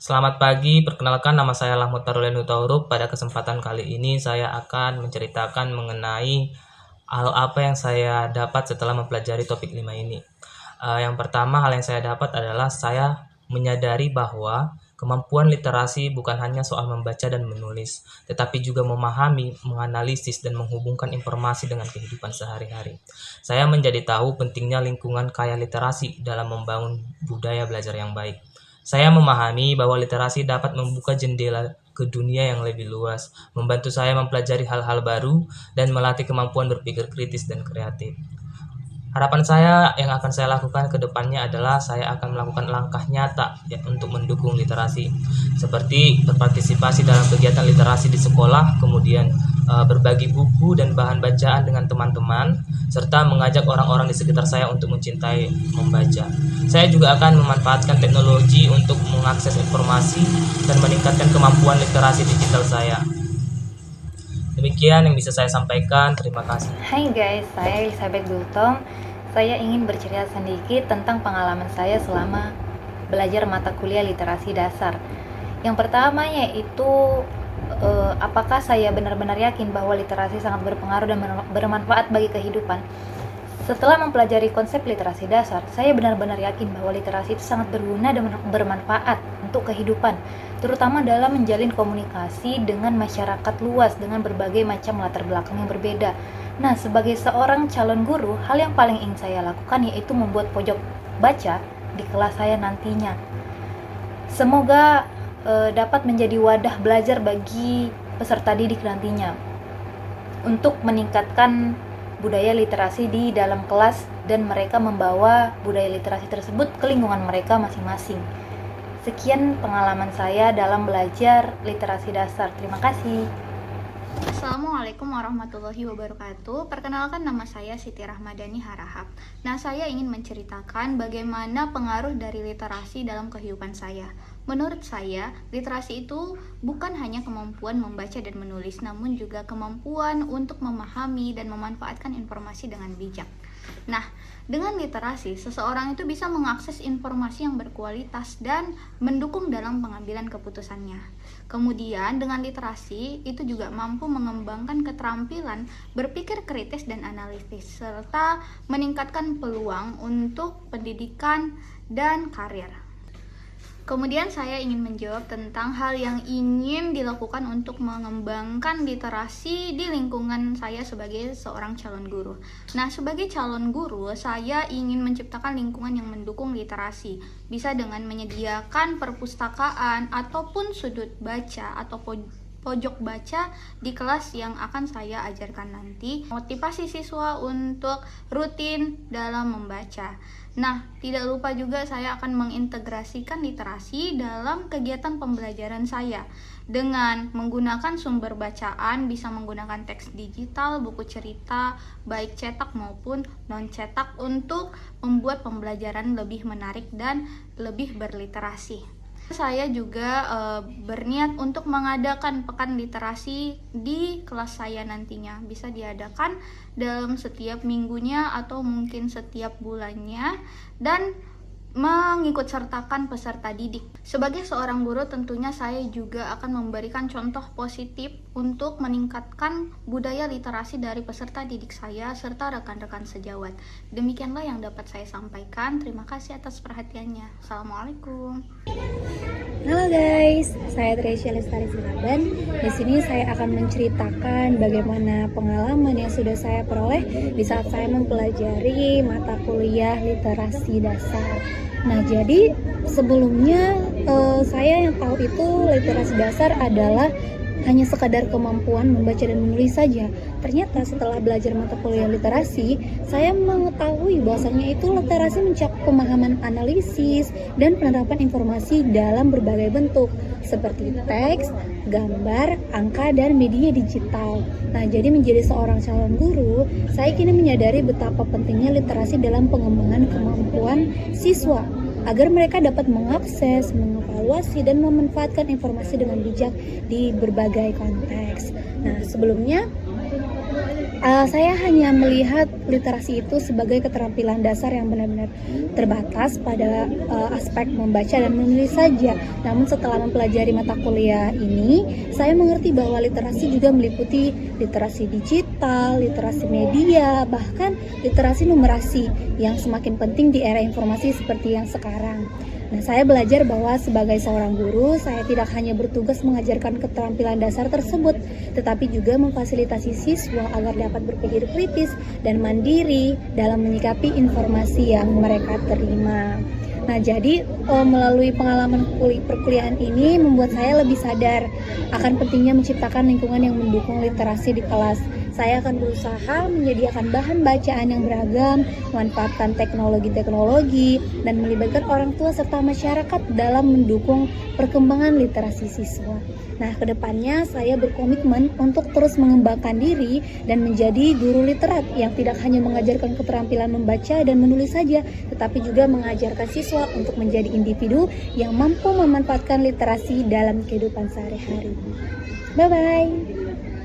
Selamat pagi, perkenalkan nama saya Lahmud Tarulen Hutauruk. Pada kesempatan kali ini saya akan menceritakan mengenai hal apa yang saya dapat setelah mempelajari topik 5 ini. Yang pertama, hal yang saya dapat adalah saya menyadari bahwa kemampuan literasi bukan hanya soal membaca dan menulis, tetapi juga memahami, menganalisis, dan menghubungkan informasi dengan kehidupan sehari-hari. Saya menjadi tahu pentingnya lingkungan kaya literasi dalam membangun budaya belajar yang baik. Saya memahami bahwa literasi dapat membuka jendela ke dunia yang lebih luas, membantu saya mempelajari hal-hal baru, dan melatih kemampuan berpikir kritis dan kreatif. Harapan saya yang akan saya lakukan ke depannya adalah saya akan melakukan langkah nyata untuk mendukung literasi, seperti berpartisipasi dalam kegiatan literasi di sekolah, kemudian berbagi buku dan bahan bacaan dengan teman-teman, serta mengajak orang-orang di sekitar saya untuk mencintai membaca. Saya juga akan memanfaatkan teknologi untuk mengakses informasi dan meningkatkan kemampuan literasi digital saya. Demikian yang bisa saya sampaikan. Terima kasih. Hai guys, saya Elizabeth Gultom. Saya ingin bercerita sedikit tentang pengalaman saya selama belajar mata kuliah literasi dasar. Yang pertama yaitu apakah saya benar-benar yakin bahwa literasi sangat berpengaruh dan bermanfaat bagi kehidupan. Setelah mempelajari konsep literasi dasar, saya benar-benar yakin bahwa literasi itu sangat berguna dan bermanfaat untuk kehidupan, terutama dalam menjalin komunikasi dengan masyarakat luas dengan berbagai macam latar belakang yang berbeda. Nah, sebagai seorang calon guru, hal yang paling ingin saya lakukan yaitu membuat pojok baca di kelas saya nantinya. Semoga dapat menjadi wadah belajar bagi peserta didik nantinya untuk meningkatkan budaya literasi di dalam kelas dan mereka membawa budaya literasi tersebut ke lingkungan mereka masing-masing. Sekian pengalaman saya dalam belajar literasi dasar. Terima kasih. Assalamualaikum warahmatullahi wabarakatuh. Perkenalkan, nama saya Siti Rahmadani Harahap. Nah, saya ingin menceritakan bagaimana pengaruh dari literasi dalam kehidupan saya. Menurut saya, literasi itu bukan hanya kemampuan membaca dan menulis, namun juga kemampuan untuk memahami dan memanfaatkan informasi dengan bijak. Nah, dengan literasi, seseorang itu bisa mengakses informasi yang berkualitas dan mendukung dalam pengambilan keputusannya. Kemudian, dengan literasi, itu juga mampu mengembangkan keterampilan berpikir kritis dan analitis, serta meningkatkan peluang untuk pendidikan dan karir. Kemudian saya ingin menjawab tentang hal yang ingin dilakukan untuk mengembangkan literasi di lingkungan saya sebagai seorang calon guru. Nah, sebagai calon guru, saya ingin menciptakan lingkungan yang mendukung literasi. Bisa dengan menyediakan perpustakaan ataupun sudut baca atau pojok baca di kelas yang akan saya ajarkan nanti. Motivasi siswa untuk rutin dalam membaca. Nah, tidak lupa juga saya akan mengintegrasikan literasi dalam kegiatan pembelajaran saya dengan menggunakan sumber bacaan, bisa menggunakan teks digital, buku cerita, baik cetak maupun non-cetak untuk membuat pembelajaran lebih menarik dan lebih berliterasi. Saya juga berniat untuk mengadakan pekan literasi di kelas saya nantinya. Bisa diadakan dalam setiap minggunya atau mungkin setiap bulannya dan mengikut sertakan peserta didik. Sebagai seorang guru, tentunya saya juga akan memberikan contoh positif untuk meningkatkan budaya literasi dari peserta didik saya serta rekan-rekan sejawat. Demikianlah yang dapat saya sampaikan. Terima kasih atas perhatiannya. Assalamualaikum. Halo guys, saya Tresya Lestari Sinaban. Di sini saya akan menceritakan bagaimana pengalaman yang sudah saya peroleh di saat saya mempelajari mata kuliah literasi dasar. Nah, jadi sebelumnya saya yang tahu itu literasi dasar adalah hanya sekadar kemampuan membaca dan menulis saja. Ternyata setelah belajar mata kuliah literasi, saya mengetahui bahwasanya itu literasi mencakup pemahaman analisis dan penerapan informasi dalam berbagai bentuk seperti teks, gambar, angka, dan media digital. Nah, jadi menjadi seorang calon guru, saya kini menyadari betapa pentingnya literasi dalam pengembangan kemampuan siswa agar mereka dapat mengakses, mengevaluasi, dan memanfaatkan informasi dengan bijak di berbagai konteks. Nah, sebelumnya Saya hanya melihat literasi itu sebagai keterampilan dasar yang benar-benar terbatas pada aspek membaca dan menulis saja. Namun setelah mempelajari mata kuliah ini, saya mengerti bahwa literasi juga meliputi literasi digital, literasi media, bahkan literasi numerasi yang semakin penting di era informasi seperti yang sekarang. Nah, saya belajar bahwa sebagai seorang guru, saya tidak hanya bertugas mengajarkan keterampilan dasar tersebut, tetapi juga memfasilitasi siswa agar dapat berpikir kritis dan mandiri dalam menyikapi informasi yang mereka terima. Nah, jadi melalui pengalaman perkuliahan ini membuat saya lebih sadar akan pentingnya menciptakan lingkungan yang mendukung literasi di kelas. Saya akan berusaha menyediakan bahan bacaan yang beragam, memanfaatkan teknologi-teknologi, dan melibatkan orang tua serta masyarakat dalam mendukung perkembangan literasi siswa. Nah, kedepannya saya berkomitmen untuk terus mengembangkan diri dan menjadi guru literat yang tidak hanya mengajarkan keterampilan membaca dan menulis saja, tetapi juga mengajarkan siswa untuk menjadi individu yang mampu memanfaatkan literasi dalam kehidupan sehari-hari. Bye-bye!